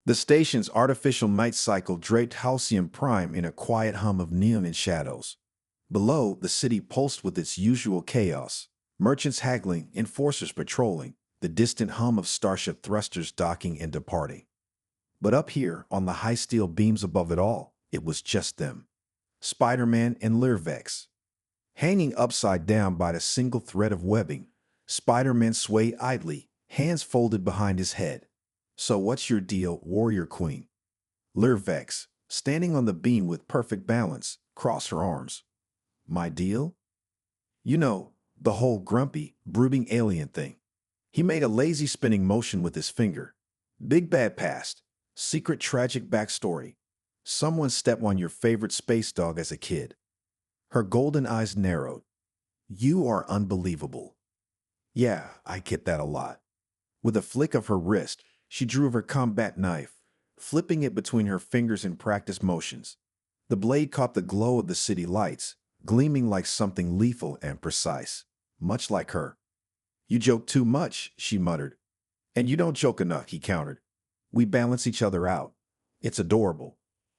The station's artificial night cycle draped Halcyon Prime in a quiet hum of neon and shadows. Below, the city pulsed with its usual chaos. Merchants haggling, enforcers patrolling, the distant hum of starship thrusters docking and departing. But up here, on the high steel beams above it all, it was just them. Spiderman and Lyrvex. Hanging upside down by a single thread of webbing, Spiderman swayed idly, hands folded behind his head. "So what's your deal, warrior queen?" Lyrvex, standing on the beam with perfect balance, crossed her arms. "My deal? You know, the whole grumpy, brooding alien thing." He made a lazy spinning motion with his finger. "Big bad past. Secret tragic backstory. Someone stepped on your favorite space dog as a kid." Her golden eyes narrowed. "You are unbelievable." "Yeah, I get that a lot." With a flick of her wrist, she drew her combat knife, flipping it between her fingers in practice motions. The blade caught the glow of the city lights, gleaming like something lethal and precise, much like her. "You joke too much," she muttered. "And you don't joke enough," he countered. "We balance each other out. It's adorable."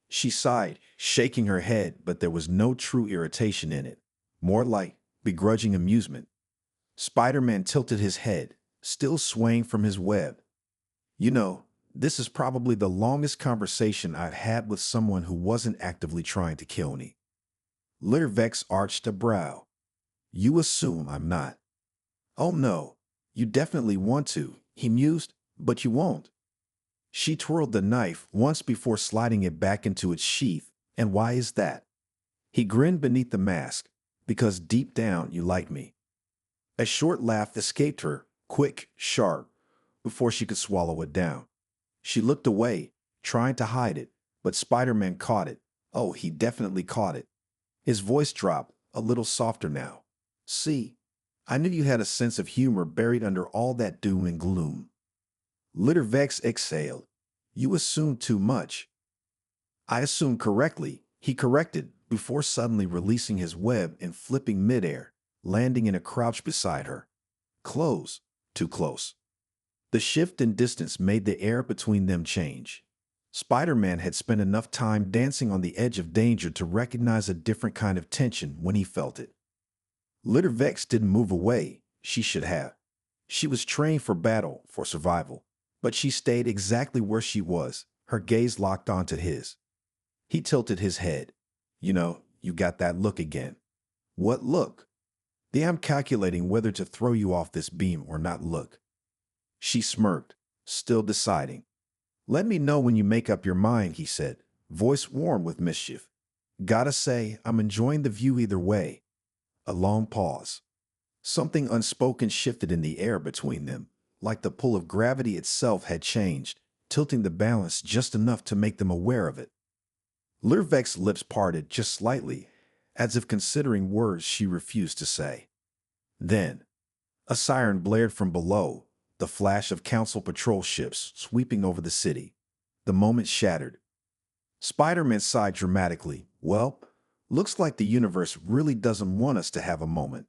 She sighed, shaking her head, but there was no true irritation in it. More like begrudging amusement. Spider-Man tilted his head, still swaying from his web. "You know, this is probably the longest conversation I've had with someone who wasn't actively trying to kill me." Lyrvex arched a brow. "You assume I'm not." "Oh no, you definitely want to," he mused, "but you won't." She twirled the knife once before sliding it back into its sheath. "And why is that?" He grinned beneath the mask. "Because deep down you like me." A short laugh escaped her, quick, sharp, before she could swallow it down. She looked away, trying to hide it, but Spider-Man caught it. Oh, he definitely caught it. His voice dropped, a little softer now. "See, I knew you had a sense of humor buried under all that doom and gloom." Lyrvex exhaled. "You assume too much." "I assumed correctly," he corrected, before suddenly releasing his web and flipping midair, landing in a crouch beside her. Close, too close. The shift in distance made the air between them change. Spider-Man had spent enough time dancing on the edge of danger to recognize a different kind of tension when he felt it. Lyrvex didn't move away. She should have. She was trained for battle, for survival. But she stayed exactly where she was, her gaze locked onto his. He tilted his head. "You know, you got that look again." "What look?" "I'm calculating whether to throw you off this beam or not look." She smirked, still deciding. "Let me know when you make up your mind," he said, voice warm with mischief. "Gotta say, I'm enjoying the view either way." A long pause. Something unspoken shifted in the air between them, like the pull of gravity itself had changed, tilting the balance just enough to make them aware of it. Lyrvex's lips parted just slightly, as if considering words she refused to say. Then, a siren blared from below, the flash of council patrol ships sweeping over the city. The moment shattered. Spider-Man sighed dramatically. "Well, looks like the universe really doesn't want us to have a moment."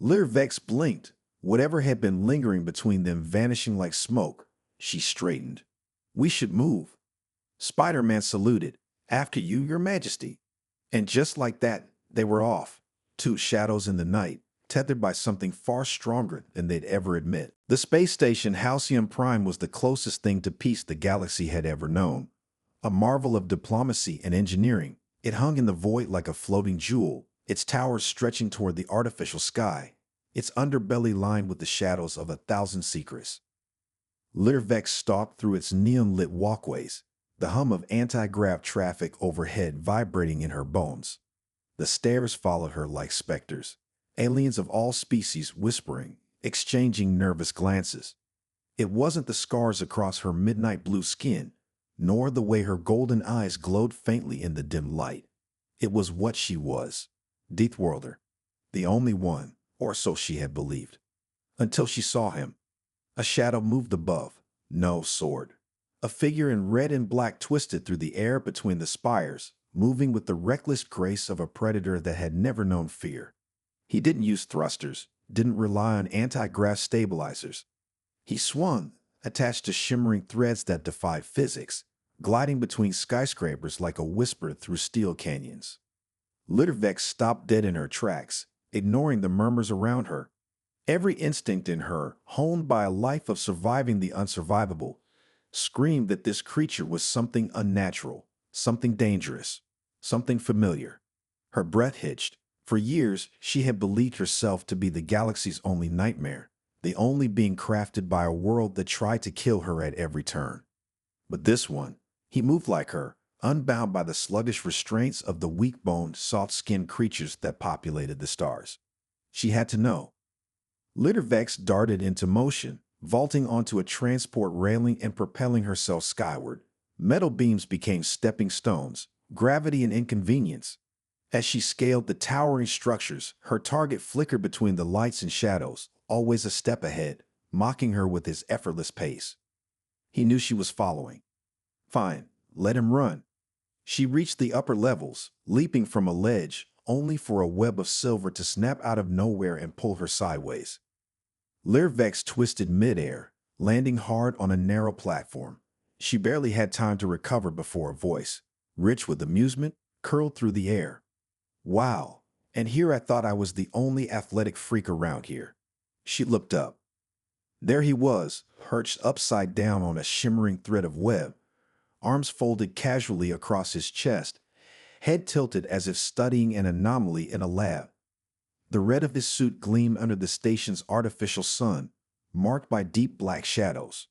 Lyrvex blinked, whatever had been lingering between them vanishing like smoke. She straightened. "We should move." Spider-Man saluted. "After you, Your Majesty." And just like that, they were off. Two shadows in the night, tethered by something far stronger than they'd ever admit. The space station Halcyon Prime was the closest thing to peace the galaxy had ever known. A marvel of diplomacy and engineering, it hung in the void like a floating jewel, its towers stretching toward the artificial sky, its underbelly lined with the shadows of 1,000 secrets. Lyrvex stalked through its neon-lit walkways, the hum of anti-grav traffic overhead vibrating in her bones. The stairs followed her like specters, aliens of all species whispering, exchanging nervous glances. It wasn't the scars across her midnight blue skin, nor the way her golden eyes glowed faintly in the dim light. It was what she was, Deathworlder, the only one, or so she had believed. Until she saw him. A shadow moved above, no sword. A figure in red and black twisted through the air between the spires, moving with the reckless grace of a predator that had never known fear. He didn't use thrusters, didn't rely on anti-grav stabilizers. He swung, attached to shimmering threads that defied physics, gliding between skyscrapers like a whisper through steel canyons. Littervex stopped dead in her tracks, ignoring the murmurs around her. Every instinct in her, honed by a life of surviving the unsurvivable, screamed that this creature was something unnatural, something dangerous, something familiar. Her breath hitched. For years, she had believed herself to be the galaxy's only nightmare, the only being crafted by a world that tried to kill her at every turn. But this one, he moved like her, unbound by the sluggish restraints of the weak-boned, soft-skinned creatures that populated the stars. She had to know. Littervex darted into motion, vaulting onto a transport railing and propelling herself skyward. Metal beams became stepping stones, gravity an inconvenience. As she scaled the towering structures, her target flickered between the lights and shadows, always a step ahead, mocking her with his effortless pace. He knew she was following. Fine, let him run. She reached the upper levels, leaping from a ledge, only for a web of silver to snap out of nowhere and pull her sideways. Littervex twisted midair, landing hard on a narrow platform. She barely had time to recover before a voice, rich with amusement, curled through the air. Wow, and here I thought I was the only athletic freak around here. She looked up. There he was, perched upside down on a shimmering thread of web, arms folded casually across his chest, head tilted as if studying an anomaly in a lab. The red of his suit gleamed under the station's artificial sun, marked by deep black shadows.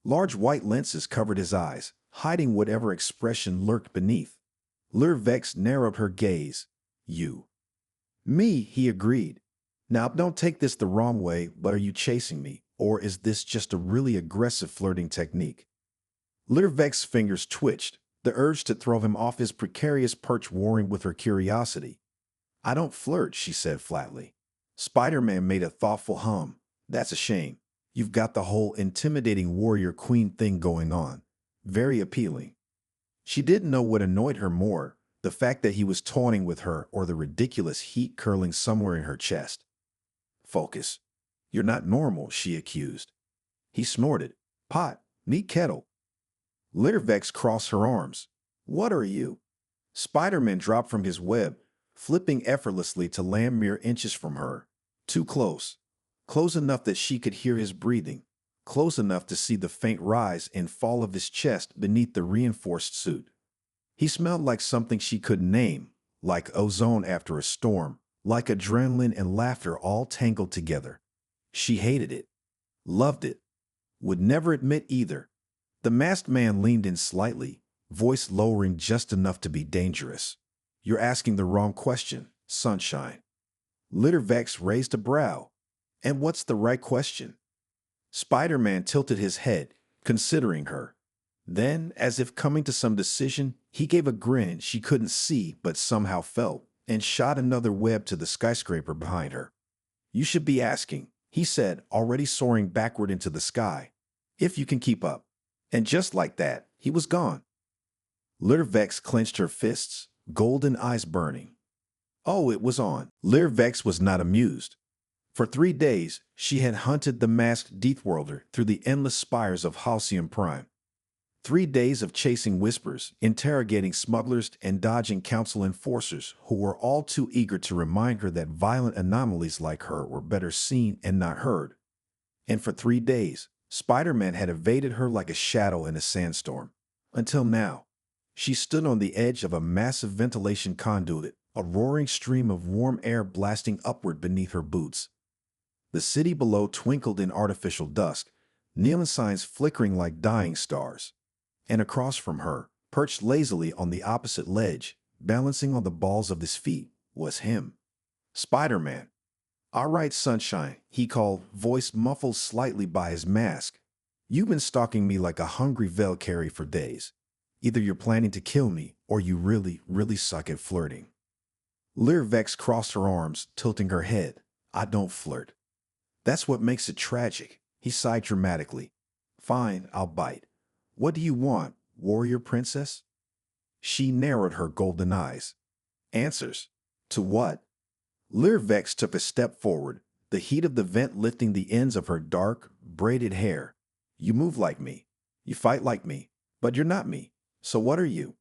Large white lenses covered his eyes, hiding whatever expression lurked beneath. Littervex narrowed her gaze. You. Me, he agreed. Now, don't take this the wrong way, but are you chasing me, or is this just a really aggressive flirting technique? Littervex's fingers twitched, the urge to throw him off his precarious perch warring with her curiosity. I don't flirt, she said flatly. Spiderman made a thoughtful hum. That's a shame. You've got the whole intimidating warrior queen thing going on. Very appealing. She didn't know what annoyed her more, the fact that he was taunting with her or the ridiculous heat curling somewhere in her chest. Focus. You're not normal, she accused. He snorted. Pot, meet kettle. Littervex crossed her arms. What are you? Spiderman dropped from his web, flipping effortlessly to land mere inches from her. Too close. Close enough that she could hear his breathing. Close enough to see the faint rise and fall of his chest beneath the reinforced suit. He smelled like something she couldn't name, like ozone after a storm, like adrenaline and laughter all tangled together. She hated it, loved it, would never admit either. The masked man leaned in slightly, voice lowering just enough to be dangerous. You're asking the wrong question, Sunshine. Littervex raised a brow. And what's the right question? Spiderman tilted his head, considering her. Then, as if coming to some decision, he gave a grin she couldn't see but somehow felt, and shot another web to the skyscraper behind her. You should be asking, he said, already soaring backward into the sky, if you can keep up. And just like that, he was gone. Littervex clenched her fists, golden eyes burning. Oh, it was on. Littervex was not amused. For 3 days, she had hunted the masked Deathworlder through the endless spires of Halcyon Prime. 3 days of chasing whispers, interrogating smugglers, and dodging council enforcers who were all too eager to remind her that violent anomalies like her were better seen and not heard. And for 3 days, Spiderman had evaded her like a shadow in a sandstorm. Until now, she stood on the edge of a massive ventilation conduit, a roaring stream of warm air blasting upward beneath her boots. The city below twinkled in artificial dusk, neon signs flickering like dying stars. And across from her, perched lazily on the opposite ledge, balancing on the balls of his feet, was him. Spiderman. All right, Sunshine, he called, voice muffled slightly by his mask. You've been stalking me like a hungry Valkyrie for days. Either you're planning to kill me, or you really, really suck at flirting. Littervex crossed her arms, tilting her head. I don't flirt. That's what makes it tragic, he sighed dramatically. Fine, I'll bite. What do you want, warrior princess? She narrowed her golden eyes. Answers. To what? Littervex took a step forward, the heat of the vent lifting the ends of her dark, braided hair. You move like me. You fight like me. But you're not me. So what are you?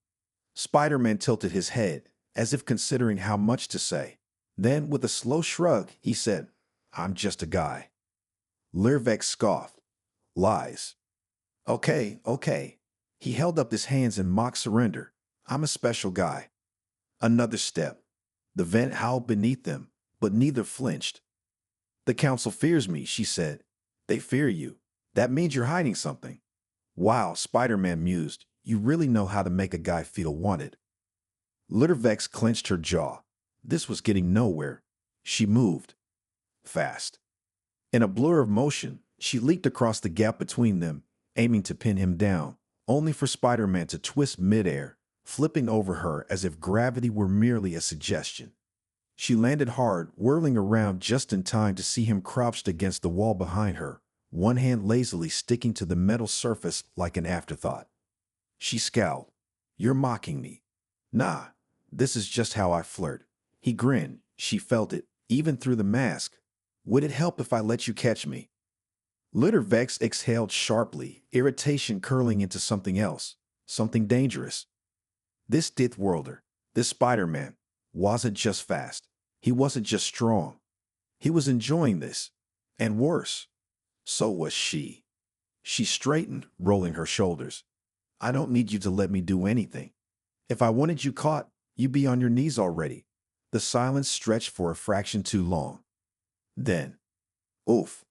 Spider-Man tilted his head, as if considering how much to say. Then, with a slow shrug, he said, I'm just a guy. Lyrvex scoffed. Lies. Okay, okay. He held up his hands in mock surrender. I'm a special guy. Another step. The vent howled beneath them, but neither flinched. The council fears me, she said. They fear you. That means you're hiding something. Wow, Spider-Man mused. You really know how to make a guy feel wanted. Lyrvex clenched her jaw. This was getting nowhere. She moved. Fast. In a blur of motion, she leaped across the gap between them, aiming to pin him down, only for Spider-Man to twist midair, flipping over her as if gravity were merely a suggestion. She landed hard, whirling around just in time to see him crouched against the wall behind her, one hand lazily sticking to the metal surface like an afterthought. She scowled. You're mocking me. Nah, this is just how I flirt. He grinned. She felt it, even through the mask. Would it help if I let you catch me? Lyrvex exhaled sharply, irritation curling into something else, something dangerous. This Deathworlder, this Spider-Man, wasn't just fast. He wasn't just strong. He was enjoying this. And worse, so was she. She straightened, rolling her shoulders. I don't need you to let me do anything. If I wanted you caught, you'd be on your knees already. The silence stretched for a fraction too long. Then, oof.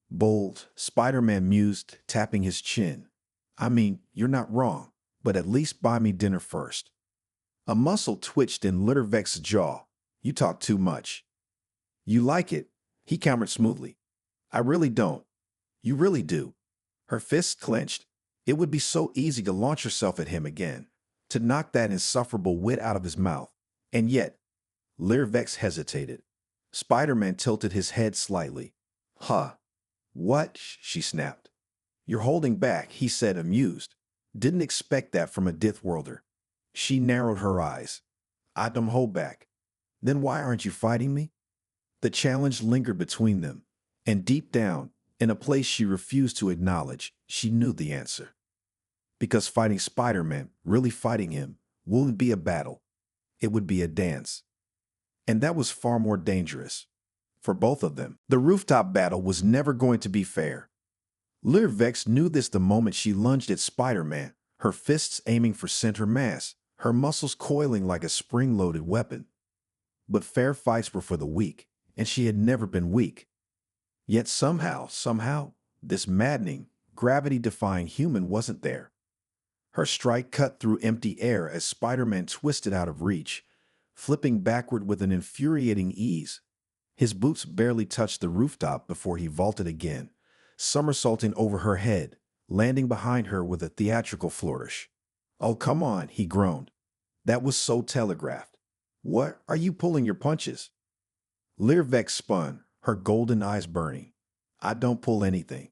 Bold, Spider-Man mused, tapping his chin. I mean, you're not wrong, but at least buy me dinner first. A muscle twitched in Lyrvex's jaw. You talk too much. You like it, he countered smoothly. I really don't. You really do. Her fists clenched. It would be so easy to launch herself at him again, to knock that insufferable wit out of his mouth. And yet, Lyrvex hesitated. Spider-Man tilted his head slightly. Huh. What? She snapped. You're holding back, he said, amused. Didn't expect that from a Deathworlder. She narrowed her eyes. I don't hold back. Then why aren't you fighting me? The challenge lingered between them, and deep down, in a place she refused to acknowledge, she knew the answer. Because fighting Spider-Man, really fighting him, wouldn't be a battle. It would be a dance. And that was far more dangerous. For both of them, the rooftop battle was never going to be fair. Lyrvex knew this the moment she lunged at Spider-Man, her fists aiming for center mass, her muscles coiling like a spring-loaded weapon. But fair fights were for the weak, and she had never been weak. Yet somehow, this maddening, gravity-defying human wasn't there. Her strike cut through empty air as Spider-Man twisted out of reach, flipping backward with an infuriating ease. His boots barely touched the rooftop before he vaulted again, somersaulting over her head, landing behind her with a theatrical flourish. Oh, come on, he groaned. That was so telegraphed. What are you pulling your punches? Lyrvex spun, her golden eyes burning. I don't pull anything.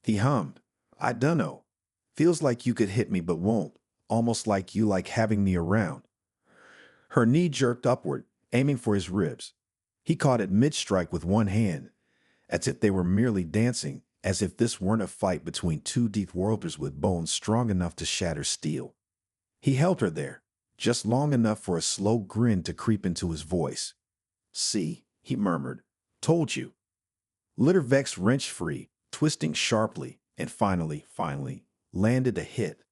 He hummed. I dunno. Feels like you could hit me but won't, almost like you like having me around. Her knee jerked upward, aiming for his ribs. He caught it mid-strike with one hand, as if they were merely dancing, as if this weren't a fight between two Deathworlders with bones strong enough to shatter steel. He held her there, just long enough for a slow grin to creep into his voice. See, he murmured. Told you. Lyrvex wrenched free, twisting sharply, and finally, landed a hit.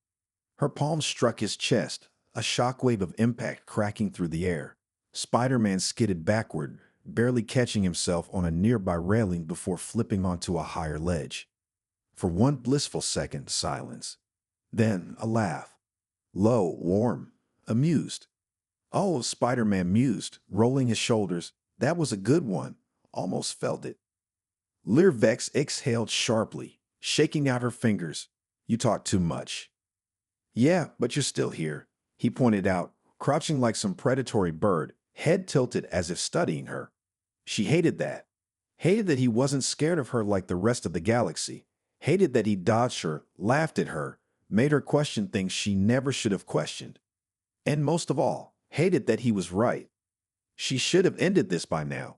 Her palm struck his chest, a shockwave of impact cracking through the air. Spider-Man skidded backward, barely catching himself on a nearby railing before flipping onto a higher ledge. For one blissful second, silence. Then a laugh. Low, warm, amused. Oh, Spider-Man mused, rolling his shoulders. That was a good one. Almost felt it. Lyrvex exhaled sharply, shaking out her fingers. You talk too much. Yeah, but you're still here, he pointed out, crouching like some predatory bird, head tilted as if studying her. She hated that. Hated that he wasn't scared of her like the rest of the galaxy. Hated that he dodged her, laughed at her, made her question things she never should have questioned. And most of all, hated that he was right. She should have ended this by now.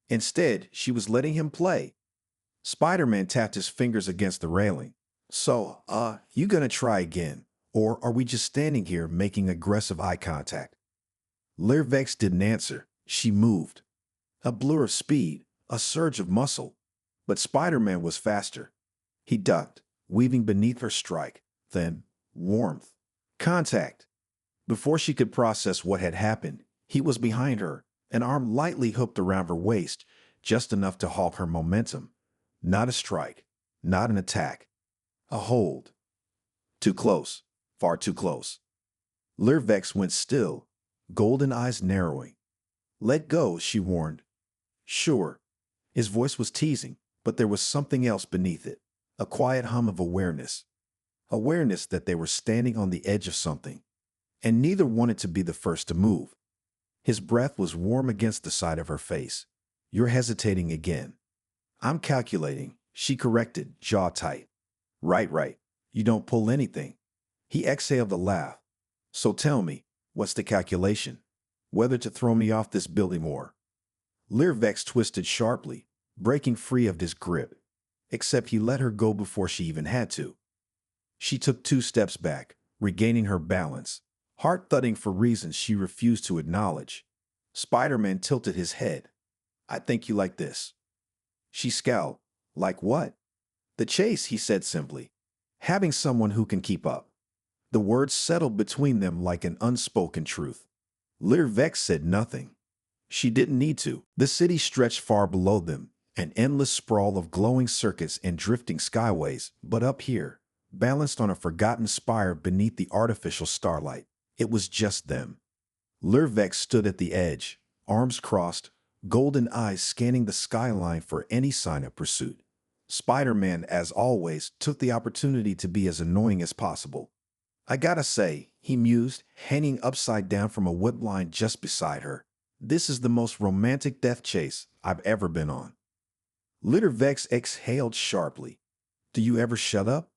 Instead, she was letting him play. Spider-Man tapped his fingers against the railing. You gonna try again? Or are we just standing here making aggressive eye contact? Lyrvex didn't answer. She moved. A blur of speed, a surge of muscle. But Spider-Man was faster. He ducked, weaving beneath her strike. Then, warmth. Contact. Before she could process what had happened, he was behind her, an arm lightly hooked around her waist, just enough to halt her momentum. Not a strike, not an attack. A hold. Too close, far too close. Lyrvex went still, golden eyes narrowing. Let go, she warned. Sure. His voice was teasing, but there was something else beneath it. A quiet hum of awareness. Awareness that they were standing on the edge of something. And neither wanted to be the first to move. His breath was warm against the side of her face. You're hesitating again. I'm calculating, she corrected, jaw tight. Right. You don't pull anything. He exhaled a laugh. So tell me, what's the calculation? Whether to throw me off this building or... Lyrvex twisted sharply, breaking free of his grip. Except he let her go before she even had to. She took 2 steps back, regaining her balance, heart thudding for reasons she refused to acknowledge. Spider-Man tilted his head. I think you like this. She scowled. Like what? The chase, he said simply. Having someone who can keep up. The words settled between them like an unspoken truth. Lyrvex said nothing. She didn't need to. The city stretched far below them, an endless sprawl of glowing circuits and drifting skyways, but up here, balanced on a forgotten spire beneath the artificial starlight, it was just them. Lyrvex stood at the edge, arms crossed, golden eyes scanning the skyline for any sign of pursuit. Spider-Man, as always, took the opportunity to be as annoying as possible. I gotta say, he mused, hanging upside down from a whip line just beside her. This is the most romantic death chase I've ever been on. Lyrvex exhaled sharply. Do you ever shut up?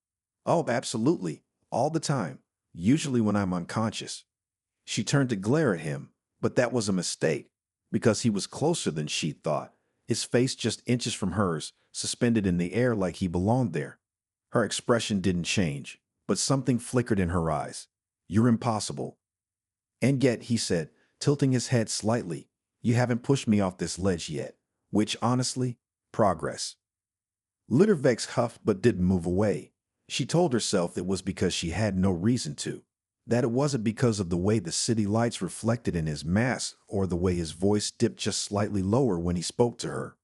Oh, absolutely. All the time. Usually when I'm unconscious. She turned to glare at him, but that was a mistake, because he was closer than she thought, his face just inches from hers, suspended in the air like he belonged there. Her expression didn't change, but something flickered in her eyes. You're impossible. And yet, he said, tilting his head slightly, you haven't pushed me off this ledge yet, which, honestly, progress. Lyrvex huffed but didn't move away. She told herself it was because she had no reason to, that it wasn't because of the way the city lights reflected in his mask or the way his voice dipped just slightly lower when he spoke to her.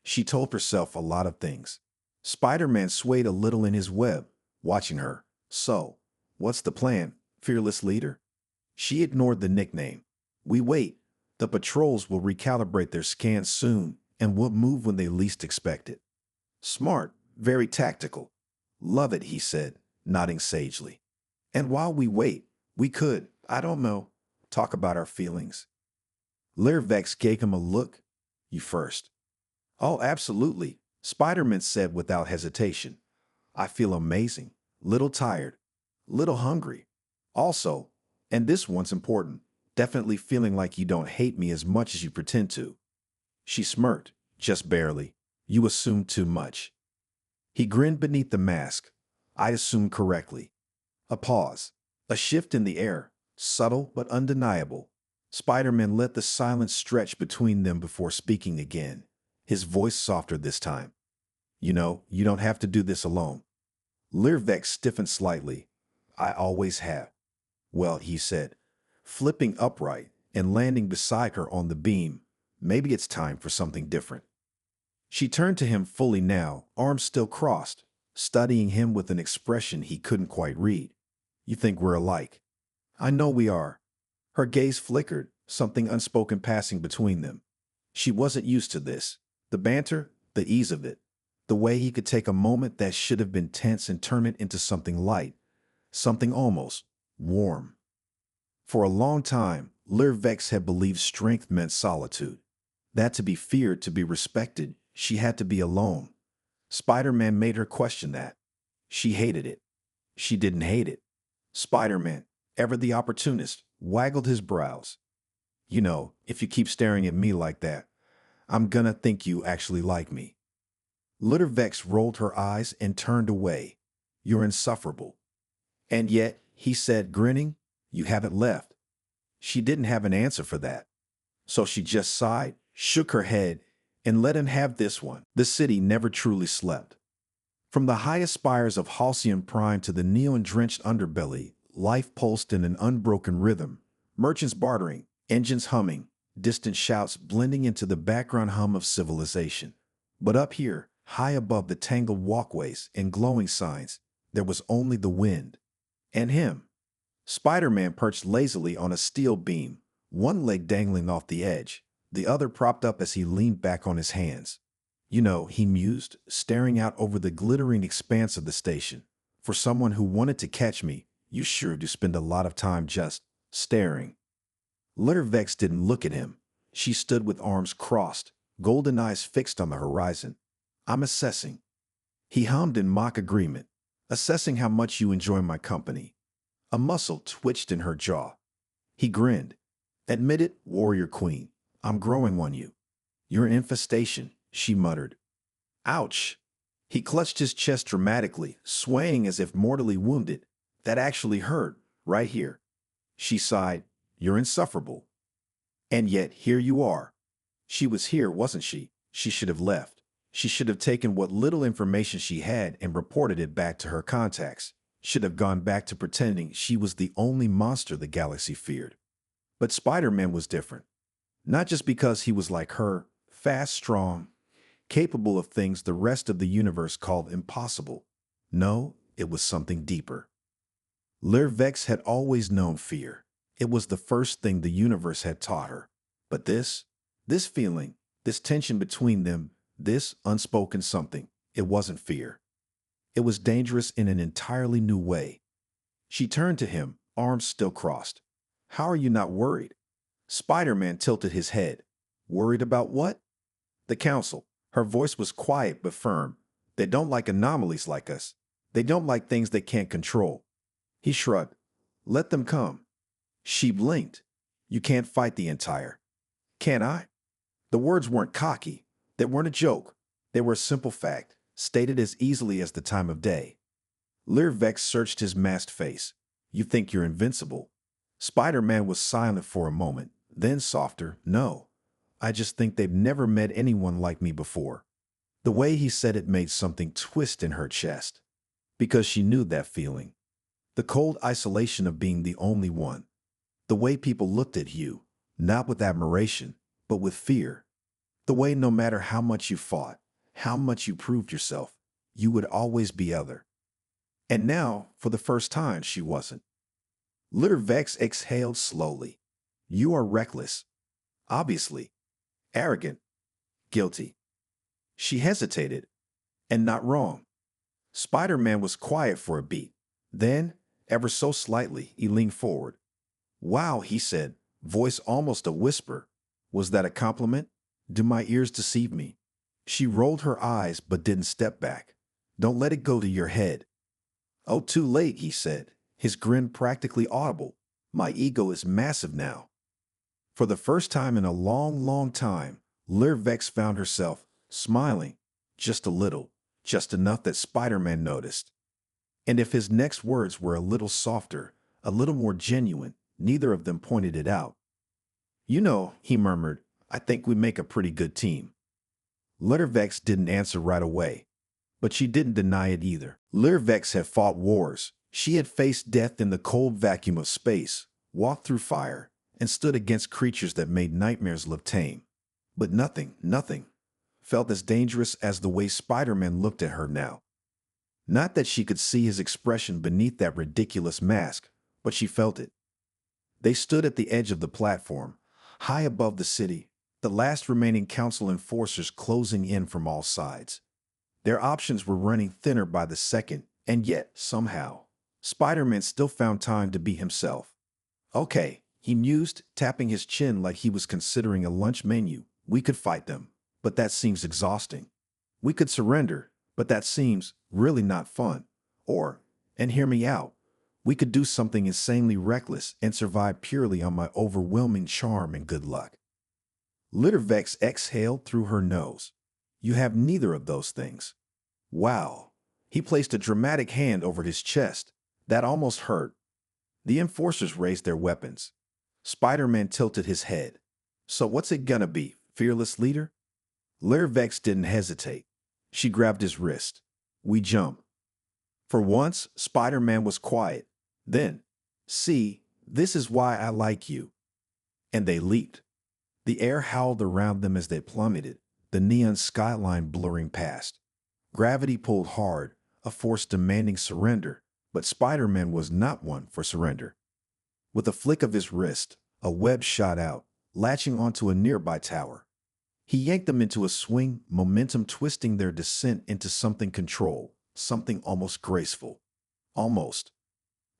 She told herself a lot of things. Spider-Man swayed a little in his web, watching her. So, what's the plan, fearless leader? She ignored the nickname. We wait. The patrols will recalibrate their scans soon and will move when they least expect it. Smart, very tactical. Love it, he said, nodding sagely. And while we wait, we could, I don't know, talk about our feelings. Lyrvex gave him a look. You first. Oh, absolutely, Spider-Man said without hesitation. I feel amazing, little tired, little hungry. Also, and this one's important, definitely feeling like you don't hate me as much as you pretend to. She smirked, just barely. You assume too much. He grinned beneath the mask. I assumed correctly. A pause. A shift in the air, subtle but undeniable. Spider-Man let the silence stretch between them before speaking again, his voice softer this time. You know, you don't have to do this alone. Lyrvex stiffened slightly. I always have. Well, he said, flipping upright and landing beside her on the beam. Maybe it's time for something different. She turned to him fully now, arms still crossed, studying him with an expression he couldn't quite read. You think we're alike? I know we are. Her gaze flickered, something unspoken passing between them. She wasn't used to this. The banter, the ease of it. The way he could take a moment that should have been tense and turn it into something light, something almost warm. For a long time, Lyrvex had believed strength meant solitude. That to be feared, to be respected, she had to be alone. Spider-Man made her question that. She hated it. She didn't hate it. Spider-Man, ever the opportunist, waggled his brows. You know, if you keep staring at me like that, I'm gonna think you actually like me. Lyrvex rolled her eyes and turned away. You're insufferable. And yet, he said, grinning, you haven't left. She didn't have an answer for that. So she just sighed, shook her head, and let him have this one. The city never truly slept. From the highest spires of Halcyon Prime to the neon-drenched underbelly, life pulsed in an unbroken rhythm. Merchants bartering, engines humming, distant shouts blending into the background hum of civilization. But up here, high above the tangled walkways and glowing signs, there was only the wind. And him. Spider-Man perched lazily on a steel beam, one leg dangling off the edge, the other propped up as he leaned back on his hands. You know, he mused, staring out over the glittering expanse of the station. For someone who wanted to catch me, you sure do spend a lot of time just staring. Vex didn't look at him. She stood with arms crossed, golden eyes fixed on the horizon. I'm assessing. He hummed in mock agreement. Assessing how much you enjoy my company. A muscle twitched in her jaw. He grinned. Admit it, warrior queen. I'm growing on you. You're an infestation, she muttered. Ouch. He clutched his chest dramatically, swaying as if mortally wounded. That actually hurt, right here. She sighed. You're insufferable. And yet, here you are. She was here, wasn't she? She should have left. She should have taken what little information she had and reported it back to her contacts. Should have gone back to pretending she was the only monster the galaxy feared. But Spider-Man was different. Not just because he was like her, fast, strong, capable of things the rest of the universe called impossible. No, it was something deeper. Vex had always known fear. It was the first thing the universe had taught her. But this feeling, this tension between them, this unspoken something, it wasn't fear. It was dangerous in an entirely new way. She turned to him, arms still crossed. How are you not worried? Spider-Man tilted his head. Worried about what? The council. Her voice was quiet but firm. They don't like anomalies like us. They don't like things they can't control. He shrugged. Let them come. She blinked. You can't fight the entire. Can I? The words weren't cocky. They weren't a joke. They were a simple fact, stated as easily as the time of day. Vex searched his masked face. You think you're invincible? Spider-Man was silent for a moment, then softer. No. I just think they've never met anyone like me before. The way he said it made something twist in her chest. Because she knew that feeling. The cold isolation of being the only one. The way people looked at you, not with admiration, but with fear. The way no matter how much you fought, how much you proved yourself, you would always be other. And now, for the first time, she wasn't. Vex exhaled slowly. You are reckless. Obviously. Arrogant. Guilty. She hesitated. And not wrong. Spider-Man was quiet for a beat. Then, ever so slightly, he leaned forward. Wow, he said, voice almost a whisper. Was that a compliment? Do my ears deceive me? She rolled her eyes but didn't step back. Don't let it go to your head. Oh, too late, he said, his grin practically audible. My ego is massive now. For the first time in a long, long time, Vex found herself smiling, just a little, just enough that Spider-Man noticed. And if his next words were a little softer, a little more genuine, neither of them pointed it out. You know, he murmured, I think we make a pretty good team. Vex didn't answer right away, but she didn't deny it either. Vex had fought wars. She had faced death in the cold vacuum of space, walked through fire, and stood against creatures that made nightmares look tame. But nothing, felt as dangerous as the way Spider-Man looked at her now. Not that she could see his expression beneath that ridiculous mask, but she felt it. They stood at the edge of the platform, high above the city, the last remaining council enforcers closing in from all sides. Their options were running thinner by the second, and yet, somehow, Spider-Man still found time to be himself. Okay, he mused, tapping his chin like he was considering a lunch menu. We could fight them, but that seems exhausting. We could surrender, but that seems really not fun. Or, and hear me out, we could do something insanely reckless and survive purely on my overwhelming charm and good luck. Vex exhaled through her nose. You have neither of those things. Wow. He placed a dramatic hand over his chest. That almost hurt. The enforcers raised their weapons. Spider-Man tilted his head. So what's it gonna be, fearless leader? Lyrvex didn't hesitate. She grabbed his wrist. We jump. For once, Spider-Man was quiet. Then, see, this is why I like you. And they leaped. The air howled around them as they plummeted, the neon skyline blurring past. Gravity pulled hard, a force demanding surrender, but Spider-Man was not one for surrender. With a flick of his wrist, a web shot out, latching onto a nearby tower. He yanked them into a swing, momentum twisting their descent into something controlled, something almost graceful. Almost.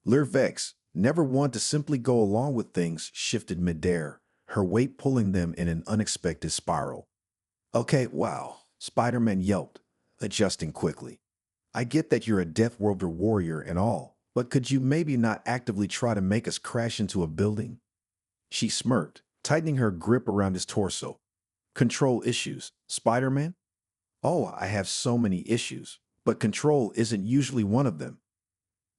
Lyrvex, never one to simply go along with things, shifted midair, her weight pulling them in an unexpected spiral. Okay, wow, Spider-Man yelped, adjusting quickly. I get that you're a Deathworlder warrior and all, but could you maybe not actively try to make us crash into a building? She smirked, tightening her grip around his torso. Control issues, Spider-Man? Oh, I have so many issues, but control isn't usually one of them.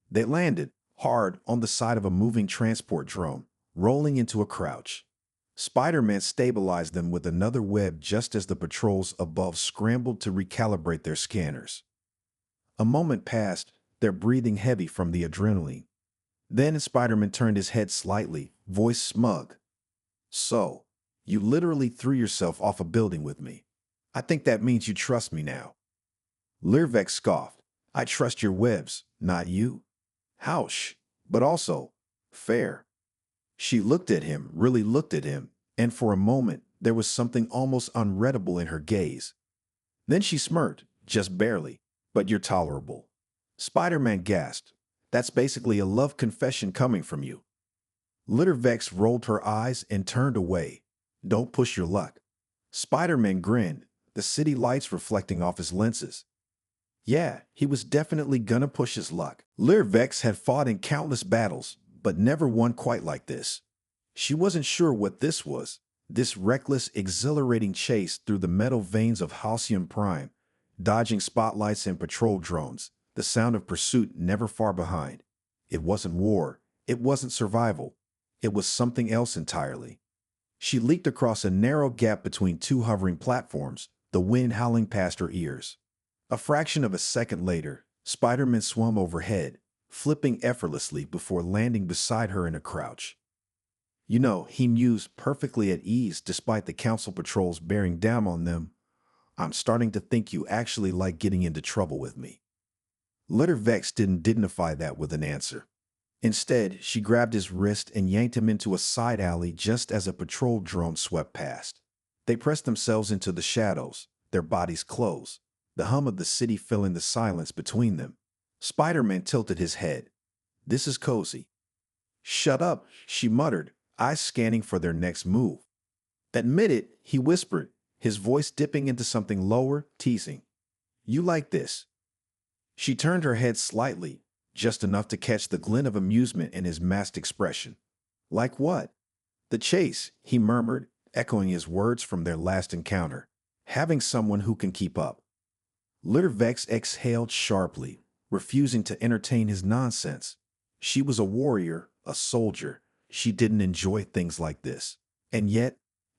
They landed, hard, on the side of a moving transport drone, rolling into a crouch. Spider-Man stabilized them with another web just as the patrols above scrambled to recalibrate their scanners. A moment passed, their breathing heavy from the adrenaline. Then Spider-Man turned his head slightly, voice smug. So, you literally threw yourself off a building with me. I think that means you trust me now. Lyrvex scoffed. I trust your webs, not you. Housh, but also, fair. She looked at him, really looked at him, and for a moment there was something almost unreadable in her gaze. Then she smirked, just barely, but you're tolerable. Spider-Man gasped. That's basically a love confession coming from you. Lyrvex rolled her eyes and turned away. Don't push your luck. Spider-Man grinned, the city lights reflecting off his lenses. Yeah, he was definitely gonna push his luck. Lyrvex had fought in countless battles, but never one quite like this. She wasn't sure what this was, this reckless, exhilarating chase through the metal veins of Halcyon Prime, dodging spotlights and patrol drones, the sound of pursuit never far behind. It wasn't war, it wasn't survival, it was something else entirely. She leaped across a narrow gap between two hovering platforms, the wind howling past her ears. A fraction of a second later, Spider-Man swung overhead, flipping effortlessly before landing beside her in a crouch. You know, he mused, perfectly at ease despite the council patrols bearing down on them. I'm starting to think you actually like getting into trouble with me. Lyrvex didn't dignify that with an answer. Instead, she grabbed his wrist and yanked him into a side alley just as a patrol drone swept past. They pressed themselves into the shadows, their bodies closed, the hum of the city filling the silence between them. Spider-Man tilted his head. This is cozy. Shut up, she muttered, eyes scanning for their next move. Admit it, he whispered, his voice dipping into something lower, teasing. You like this. She turned her head slightly, just enough to catch the glint of amusement in his masked expression. Like what? The chase, he murmured, echoing his words from their last encounter. Having someone who can keep up. Lyrvex exhaled sharply, refusing to entertain his nonsense. She was a warrior, a soldier. She didn't enjoy things like this. And yet,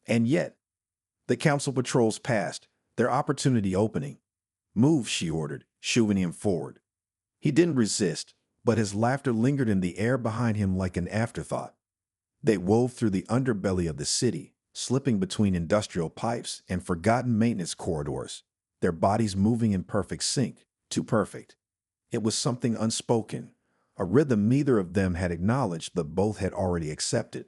the council patrols passed, their opportunity opening. Move, she ordered, shoving him forward. He didn't resist, but his laughter lingered in the air behind him like an afterthought. They wove through the underbelly of the city, slipping between industrial pipes and forgotten maintenance corridors, their bodies moving in perfect sync, too perfect. It was something unspoken, a rhythm neither of them had acknowledged but both had already accepted.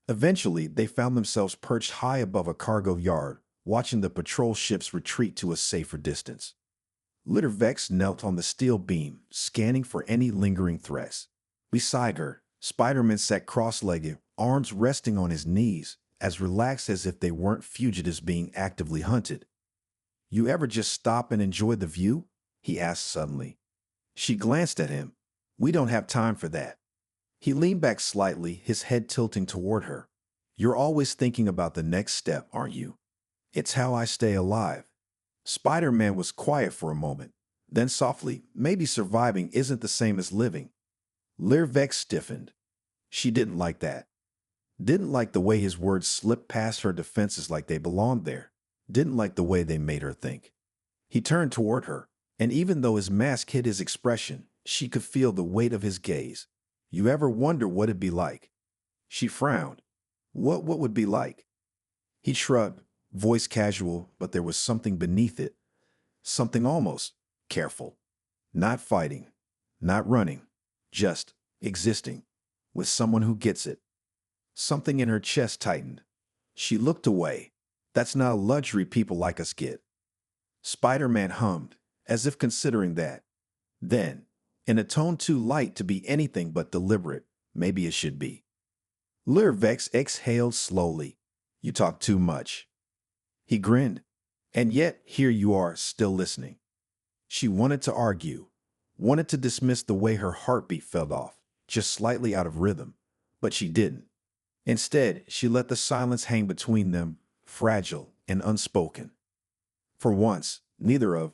Eventually, they found themselves perched high above a cargo yard, watching the patrol ships retreat to a safer distance. Lyrvex knelt on the steel beam, scanning for any lingering threats. Beside her, Spider-Man sat cross-legged, arms resting on his knees, as relaxed as if they weren't fugitives being actively hunted. You ever just stop and enjoy the view? He asked suddenly. She glanced at him. We don't have time for that. He leaned back slightly, his head tilting toward her. You're always thinking about the next step, aren't you? It's how I stay alive. Spider-Man was quiet for a moment, Then softly, maybe surviving isn't the same as living. Lirvex stiffened. She didn't like that. Didn't like the way his words slipped past her defenses like they belonged there. Didn't like the way they made her think. He turned toward her, and even though his mask hid his expression, she could feel the weight of his gaze. You ever wonder what it'd be like? She frowned. What would be like? He shrugged, voice casual, but there was something beneath it. Something almost careful. Not fighting, not running, just existing, with someone who gets it. Something in her chest tightened. She looked away. That's not a luxury people like us get. Spider-Man hummed, as if considering that. Then, in a tone too light to be anything but deliberate, maybe it should be. Lirvex exhaled slowly. You talk too much. He grinned. And yet, here you are, still listening. She wanted to argue, wanted to dismiss the way her heartbeat fell off, just slightly out of rhythm, but she didn't. Instead, she let the silence hang between them, fragile and unspoken. For once, neither of